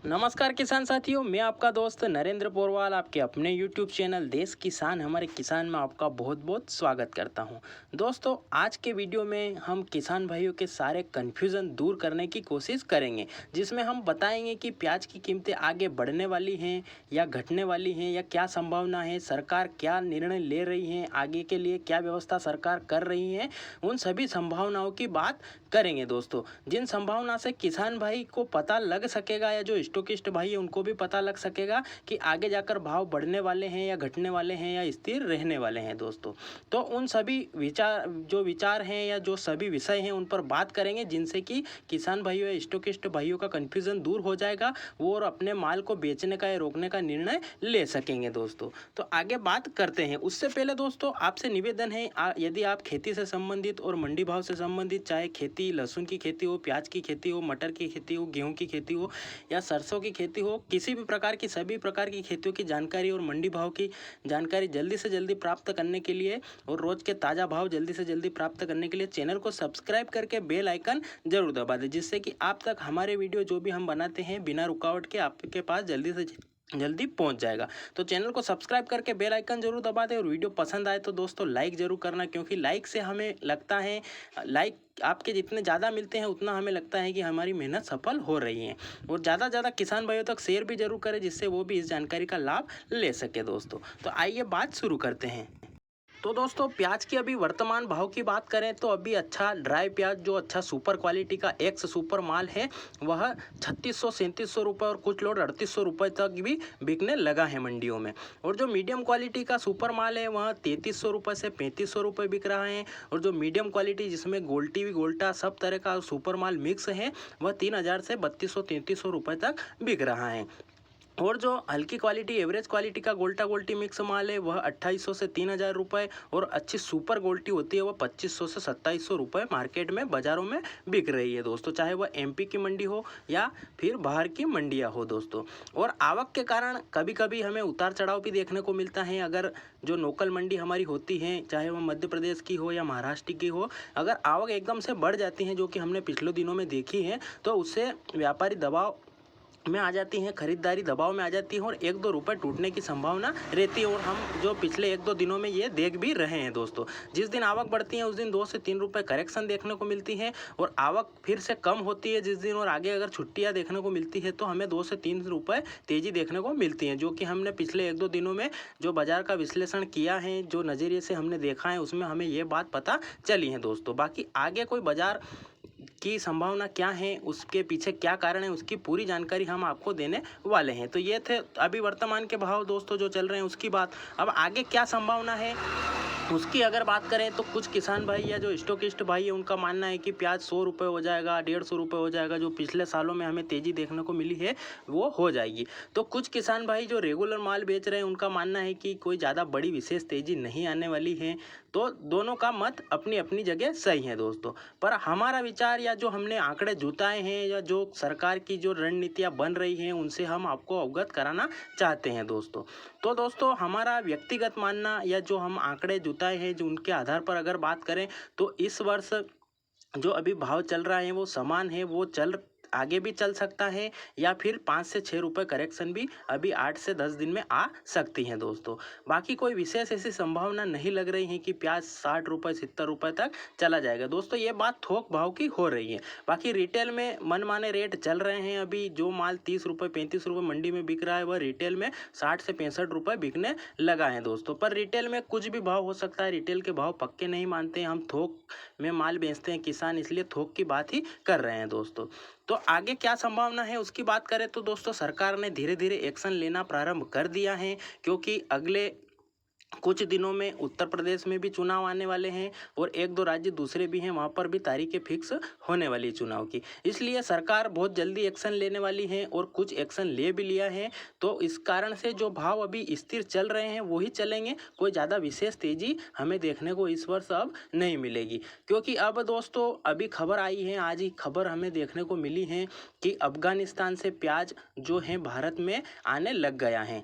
नमस्कार किसान साथियों, मैं आपका दोस्त नरेंद्र पोरवाल आपके अपने YouTube चैनल देश किसान हमारे किसान में आपका बहुत बहुत स्वागत करता हूं। दोस्तों, आज के वीडियो में हम किसान भाइयों के सारे कन्फ्यूज़न दूर करने की कोशिश करेंगे, जिसमें हम बताएंगे कि प्याज की कीमतें आगे बढ़ने वाली हैं या घटने वाली हैं या क्या संभावना है, सरकार क्या निर्णय ले रही है, आगे के लिए क्या व्यवस्था सरकार कर रही है, उन सभी संभावनाओं की बात करेंगे। दोस्तों, जिन संभावना से किसान भाई को पता लग सकेगा या जो स्टोकिस्ट भाई है उनको भी पता लग सकेगा कि आगे जाकर भाव बढ़ने वाले हैं या घटने वाले हैं या स्थिर रहने वाले हैं। दोस्तों, तो उन सभी विचार हैं या जो सभी विषय हैं उन पर बात करेंगे, जिनसे कि किसान भाइयों या स्टोकिस्ट भाइयों का कन्फ्यूज़न दूर हो जाएगा, वो और अपने माल को बेचने का या रोकने का निर्णय ले सकेंगे। दोस्तों, तो आगे बात करते हैं। उससे पहले दोस्तों, आपसे निवेदन है, यदि आप खेती से संबंधित और मंडी भाव से संबंधित, चाहे खेती लहसुन की खेती हो, प्याज की खेती हो, मटर की खेती हो, गेहूं की खेती हो या सरसों की खेती हो, किसी भी प्रकार की सभी प्रकार की खेतियों की जानकारी और मंडी भाव की जानकारी जल्दी से जल्दी प्राप्त करने के लिए और रोज के ताज़ा भाव जल्दी से जल्दी प्राप्त करने के लिए चैनल को सब्सक्राइब करके बेल आइकन जरूर दबा दें, जिससे कि आप तक हमारे वीडियो जो भी हम बनाते हैं बिना रुकावट के आपके पास जल्दी से जल्दी पहुंच जाएगा। तो चैनल को सब्सक्राइब करके बेल आइकन जरूर दबा दें और वीडियो पसंद आए तो दोस्तों लाइक जरूर करना, क्योंकि लाइक से हमें लगता है, लाइक आपके जितने ज़्यादा मिलते हैं उतना हमें लगता है कि हमारी मेहनत सफल हो रही है। और ज़्यादा से ज़्यादा किसान भाइयों तक शेयर भी जरूर करें, जिससे वो भी इस जानकारी का लाभ ले सके। दोस्तों, तो आइए बात शुरू करते हैं। तो दोस्तों, प्याज की अभी वर्तमान भाव की बात करें तो अभी अच्छा ड्राई प्याज जो अच्छा सुपर क्वालिटी का एक्स सुपर माल है वह 3600-3700 रुपये और कुछ लोड 3800 रुपये तक भी बिकने लगा है मंडियों में। और जो मीडियम क्वालिटी का सुपर माल है वह 3300 रुपये से 3500 रुपये बिक रहा है। और जो मीडियम क्वालिटी जिसमें गोल्टी भी गोल्टा सब तरह का सुपर माल मिक्स है वह 3000 से 3200-3300 रुपये तक बिक रहा है। और जो हल्की क्वालिटी एवरेज क्वालिटी का गोल्टा गोल्टी मिक्स माल है वह 2800 से 3000 रुपये और अच्छी सुपर गोल्टी होती है वह 2500 से 2700 रुपये मार्केट में बाज़ारों में बिक रही है। दोस्तों, चाहे वह एमपी की मंडी हो या फिर बाहर की मंडियां हो। दोस्तों, और आवक के कारण कभी कभी हमें उतार चढ़ाव भी देखने को मिलता है। अगर जो लोकल मंडी हमारी होती है, चाहे वह मध्य प्रदेश की हो या महाराष्ट्र की हो, अगर आवक एकदम से बढ़ जाती है जो कि हमने पिछले दिनों में देखी है, तो उससे व्यापारी दबाव में आ जाती हैं, खरीदारी दबाव में आ जाती है और 1-2 रुपये टूटने की संभावना रहती है। और हम जो पिछले 1-2 दिनों में ये देख भी रहे हैं। दोस्तों, जिस दिन आवक बढ़ती है उस दिन 2 से 3 रुपये करेक्शन देखने को मिलती है और आवक फिर से कम होती है जिस दिन, और आगे अगर छुट्टियां देखने को मिलती है तो हमें 2 से 3 रुपये तेज़ी देखने को मिलती है, जो कि हमने पिछले 1-2 दिनों में जो बाजार का विश्लेषण किया है, जो नज़रिए से हमने देखा है, उसमें हमें ये बात पता चली है। दोस्तों, बाकी आगे कोई बाजार की संभावना क्या है, उसके पीछे क्या कारण है, उसकी पूरी जानकारी हम आपको देने वाले हैं। तो ये थे अभी वर्तमान के भाव दोस्तों जो चल रहे हैं उसकी बात। अब आगे क्या संभावना है उसकी अगर बात करें तो कुछ किसान भाई या जो स्टोकिस्ट भाई है उनका मानना है कि प्याज 100 रुपये हो जाएगा, 150 रुपये हो जाएगा। जो पिछले सालों में हमें तेज़ी देखने को मिली है वो हो जाएगी। तो कुछ किसान भाई जो रेगुलर माल बेच रहे हैं उनका मानना है कि कोई ज़्यादा बड़ी विशेष तेज़ी नहीं आने वाली है। तो दोनों का मत अपनी अपनी जगह सही है। दोस्तों, पर हमारा विचार या जो हमने आंकड़े जुटाए हैं या जो सरकार की जो रणनीतियाँ बन रही हैं उनसे हम आपको अवगत कराना चाहते हैं। दोस्तों, तो दोस्तों, हमारा व्यक्तिगत मानना या जो हम आंकड़े जुटाए हैं जो उनके आधार पर अगर बात करें तो इस वर्ष जो अभी भाव चल रहा है वो समान है, वो आगे भी चल सकता है या फिर 5 से 6 रुपये करेक्शन भी अभी 8 से 10 दिन में आ सकती हैं। दोस्तों, बाकी कोई विशेष ऐसी संभावना नहीं लग रही है कि प्याज 60 रुपये 70 रुपये तक चला जाएगा। दोस्तों, ये बात थोक भाव की हो रही है। बाकी रिटेल में मनमाने रेट चल रहे हैं। अभी जो माल 30 रुपये 35 रुपये मंडी में बिक रहा है वह रिटेल में 60 से 65 रुपये बिकने लगा है। दोस्तों, पर रिटेल में कुछ भी भाव हो सकता है, रिटेल के भाव पक्के नहीं मानते हैं। हम थोक में माल बेचते हैं किसान, इसलिए थोक की बात ही कर रहे हैं। दोस्तों, तो आगे क्या संभावना है उसकी बात करें तो दोस्तों, सरकार ने धीरे धीरे एक्शन लेना प्रारंभ कर दिया है, क्योंकि अगले कुछ दिनों में उत्तर प्रदेश में भी चुनाव आने वाले हैं और 1-2 राज्य दूसरे भी हैं, वहाँ पर भी तारीखें फिक्स होने वाली है चुनाव की। इसलिए सरकार बहुत जल्दी एक्शन लेने वाली है और कुछ एक्शन ले भी लिया है। तो इस कारण से जो भाव अभी स्थिर चल रहे हैं वही चलेंगे, कोई ज़्यादा विशेष तेज़ी हमें देखने को इस वर्ष अब नहीं मिलेगी। क्योंकि अब दोस्तों अभी खबर आई है, आज ही खबर हमें देखने को मिली है कि अफगानिस्तान से प्याज जो है भारत में आने लग गया है।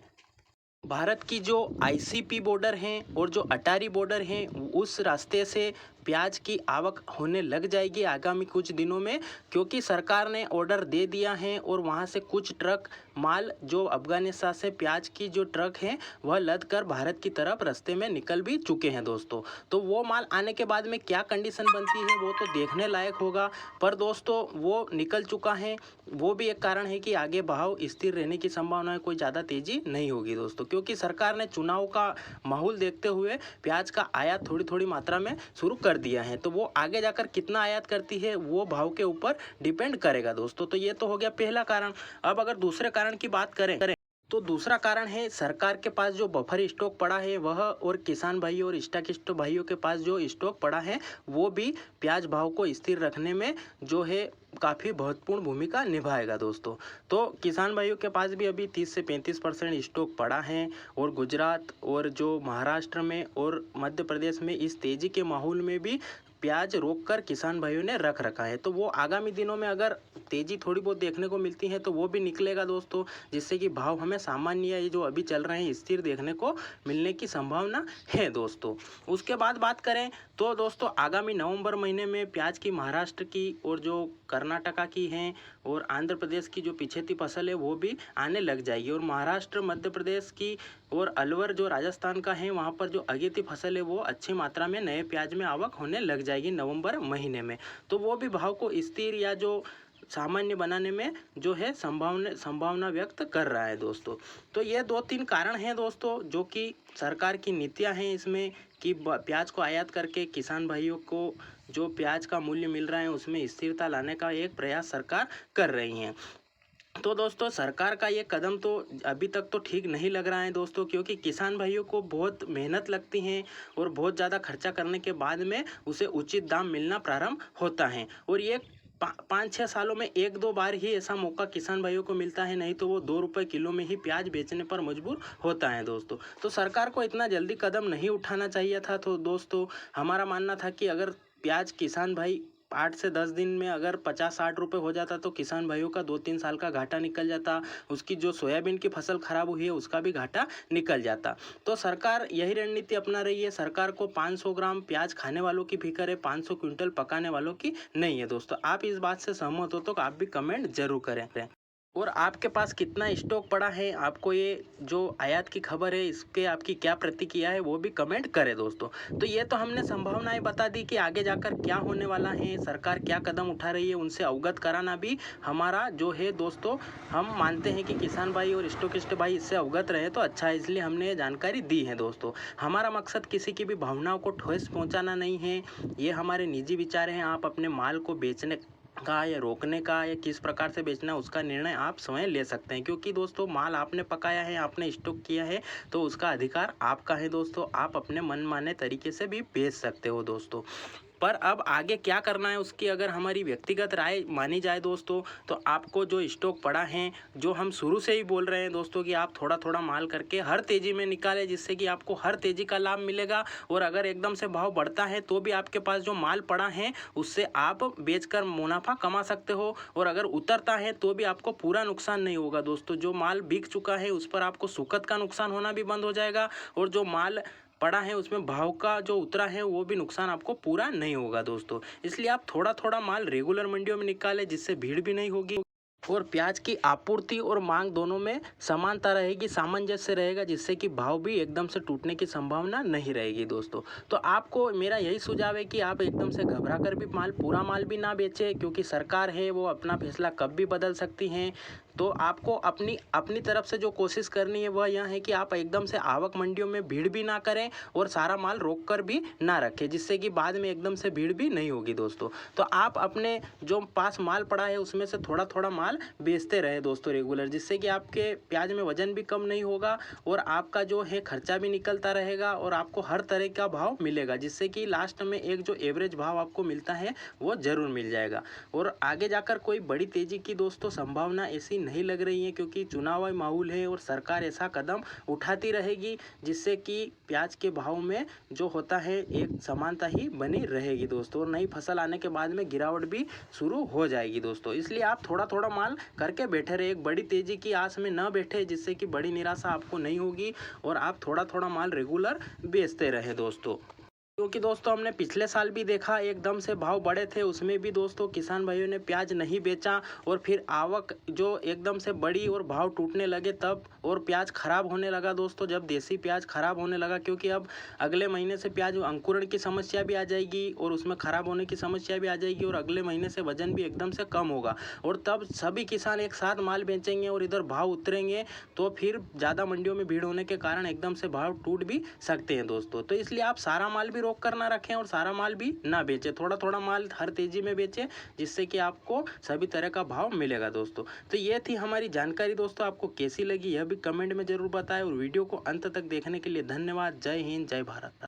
भारत की जो आईसीपी बॉर्डर हैं और जो अटारी बॉर्डर हैं उस रास्ते से प्याज की आवक होने लग जाएगी आगामी कुछ दिनों में, क्योंकि सरकार ने ऑर्डर दे दिया है और वहाँ से कुछ ट्रक माल जो अफगानिस्तान से प्याज की जो ट्रक हैं वह लद कर भारत की तरफ रास्ते में निकल भी चुके हैं दोस्तों। तो वो माल आने के बाद में क्या कंडीशन बनती है वो तो देखने लायक होगा, पर दोस्तों वो निकल चुका है। वो भी एक कारण है कि आगे भाव स्थिर रहने की संभावना है, कोई ज़्यादा तेज़ी नहीं होगी दोस्तों, क्योंकि सरकार ने चुनाव का माहौल देखते हुए प्याज का आयात थोड़ी थोड़ी मात्रा में शुरू कर दिया है। तो वो आगे जाकर कितना आयात करती है वो भाव के ऊपर डिपेंड करेगा दोस्तों। तो ये तो हो गया पहला कारण। अब अगर दूसरे कारण की बात करें तो दूसरा कारण है सरकार के पास जो बफर स्टॉक पड़ा है वह, और किसान भाइयों और स्टॉकिस्ट भाइयों के पास जो स्टॉक पड़ा है वो भी प्याज भाव को स्थिर रखने में जो है काफ़ी महत्वपूर्ण भूमिका निभाएगा दोस्तों। तो किसान भाइयों के पास भी अभी 30 से 35% स्टॉक पड़ा है, और गुजरात और जो महाराष्ट्र में और मध्य प्रदेश में इस तेज़ी के माहौल में भी प्याज रोककर किसान भाइयों ने रख रखा है। तो वो आगामी दिनों में अगर तेज़ी थोड़ी बहुत देखने को मिलती है तो वो भी निकलेगा दोस्तों, जिससे कि भाव हमें सामान्य ये जो अभी चल रहे हैं स्थिर देखने को मिलने की संभावना है दोस्तों। उसके बाद बात करें तो दोस्तों आगामी नवंबर महीने में प्याज की महाराष्ट्र की और जो कर्नाटका की हैं और आंध्र प्रदेश की जो पिछेती फसल है वो भी आने लग जाएगी, और महाराष्ट्र मध्य प्रदेश की और अलवर जो राजस्थान का है वहाँ पर जो अगेती फसल है वो अच्छी मात्रा में नए प्याज में आवक होने लग जाएगी नवंबर महीने में। तो वो भी भाव को स्थिर या जो सामान्य बनाने में जो है संभावना व्यक्त कर रहा है दोस्तों। तो ये 2-3 कारण हैं दोस्तों जो कि सरकार की नीतियां हैं इसमें कि प्याज को आयात करके किसान भाइयों को जो प्याज का मूल्य मिल रहा है उसमें स्थिरता लाने का एक प्रयास सरकार कर रही है। तो दोस्तों सरकार का ये कदम तो अभी तक तो ठीक नहीं लग रहा है दोस्तों, क्योंकि किसान भाइयों को बहुत मेहनत लगती है और बहुत ज़्यादा खर्चा करने के बाद में उसे उचित दाम मिलना प्रारंभ होता है, और ये 5-6 सालों में 1-2 बार ही ऐसा मौका किसान भाइयों को मिलता है, नहीं तो वो 2 रुपये किलो में ही प्याज बेचने पर मजबूर होता है दोस्तों। तो सरकार को इतना जल्दी कदम नहीं उठाना चाहिए था। तो दोस्तों हमारा मानना था कि अगर प्याज किसान भाई 8 से 10 दिन में अगर 50-60 रुपये हो जाता तो किसान भाइयों का 2-3 साल का घाटा निकल जाता, उसकी जो सोयाबीन की फसल खराब हुई है उसका भी घाटा निकल जाता। तो सरकार यही रणनीति अपना रही है। सरकार को 500 ग्राम प्याज खाने वालों की फिक्र है, 500 क्विंटल पकाने वालों की नहीं है दोस्तों। आप इस बात से सहमत हो तो आप भी कमेंट जरूर करें, और आपके पास कितना स्टॉक पड़ा है, आपको ये जो आयात की खबर है इस पे आपकी क्या प्रतिक्रिया है वो भी कमेंट करें दोस्तों। तो ये तो हमने संभावनाएं बता दी कि आगे जाकर क्या होने वाला है, सरकार क्या कदम उठा रही है, उनसे अवगत कराना भी हमारा जो है दोस्तों। हम मानते हैं कि किसान भाई और स्टॉकिस्ट भाई इससे अवगत रहे तो अच्छा है, इसलिए हमने ये जानकारी दी है दोस्तों। हमारा मकसद किसी की भी भावनाओं को ठेस पहुँचाना नहीं है, ये हमारे निजी विचार हैं। आप अपने माल को बेचने का या रोकने का या किस प्रकार से बेचना है उसका निर्णय आप स्वयं ले सकते हैं, क्योंकि दोस्तों माल आपने पकाया है, आपने स्टॉक किया है तो उसका अधिकार आपका है दोस्तों। आप अपने मनमाने तरीके से भी बेच सकते हो दोस्तों। पर अब आगे क्या करना है उसकी अगर हमारी व्यक्तिगत राय मानी जाए दोस्तों, तो आपको जो स्टॉक पड़ा है, जो हम शुरू से ही बोल रहे हैं दोस्तों कि आप थोड़ा थोड़ा माल करके हर तेज़ी में निकालें, जिससे कि आपको हर तेज़ी का लाभ मिलेगा। और अगर एकदम से भाव बढ़ता है तो भी आपके पास जो माल पड़ा है उससे आप बेचकर मुनाफा कमा सकते हो, और अगर उतरता है तो भी आपको पूरा नुकसान नहीं होगा दोस्तों। जो माल बिक चुका है उस पर आपको सुकत का नुकसान होना भी बंद हो जाएगा, और जो माल पड़ा है उसमें भाव का जो उतरा है वो भी नुकसान आपको पूरा नहीं होगा दोस्तों। इसलिए आप थोड़ा थोड़ा माल रेगुलर मंडियों में निकालें, जिससे भीड़ भी नहीं होगी और प्याज की आपूर्ति और मांग दोनों में समानता रहेगी, सामंजस्य रहेगा, जिससे कि भाव भी एकदम से टूटने की संभावना नहीं रहेगी दोस्तों। तो आपको मेरा यही सुझाव है कि आप एकदम से घबरा कर भी पूरा माल भी ना बेचें, क्योंकि सरकार है वो अपना फैसला कब भी बदल सकती हैं। तो आपको अपनी तरफ से जो कोशिश करनी है वह यह है कि आप एकदम से आवक मंडियों में भीड़ भी ना करें और सारा माल रोक कर भी ना रखें, जिससे कि बाद में एकदम से भीड़ भी नहीं होगी दोस्तों। तो आप अपने जो पास माल पड़ा है उसमें से थोड़ा थोड़ा माल बेचते रहे दोस्तों रेगुलर, जिससे कि आपके प्याज में वजन भी कम नहीं होगा और आपका जो है खर्चा भी निकलता रहेगा और आपको हर तरह का भाव मिलेगा, जिससे कि लास्ट में एक जो एवरेज भाव आपको मिलता है वो जरूर मिल जाएगा। और आगे जाकर कोई बड़ी तेजी की दोस्तों संभावना ऐसी नहीं लग रही है, क्योंकि चुनावी माहौल है और सरकार ऐसा कदम उठाती रहेगी जिससे कि प्याज के भाव में जो होता है एक समानता ही बनी रहेगी दोस्तों, और नई फसल आने के बाद में गिरावट भी शुरू हो जाएगी दोस्तों। इसलिए आप थोड़ा थोड़ा माल करके बैठे रहे, एक बड़ी तेजी की आस में न बैठे, जिससे कि बड़ी निराशा आपको नहीं होगी और आप थोड़ा थोड़ा माल रेगुलर बेचते रहे दोस्तों। क्योंकि दोस्तों हमने पिछले साल भी देखा एकदम से भाव बढ़े थे, उसमें भी दोस्तों किसान भाइयों ने प्याज नहीं बेचा और फिर आवक जो एकदम से बढ़ी और भाव टूटने लगे तब, और प्याज खराब होने लगा दोस्तों। जब देसी प्याज खराब होने लगा, क्योंकि अब अगले महीने से प्याज अंकुरण की समस्या भी आ जाएगी और उसमें खराब होने की समस्या भी आ जाएगी और अगले महीने से वजन भी एकदम से कम होगा और तब सभी किसान एक साथ माल बेचेंगे और इधर भाव उतरेंगे, तो फिर ज़्यादा मंडियों में भीड़ होने के कारण एकदम से भाव टूट भी सकते हैं दोस्तों। तो इसलिए आप सारा माल भी रोक कर ना रखें और सारा माल भी ना बेचें, थोड़ा थोड़ा माल हर तेजी में बेचें, जिससे कि आपको सभी तरह का भाव मिलेगा दोस्तों। तो ये थी हमारी जानकारी दोस्तों, आपको कैसी लगी यह भी कमेंट में जरूर बताएं और वीडियो को अंत तक देखने के लिए धन्यवाद। जय हिंद, जय भारत।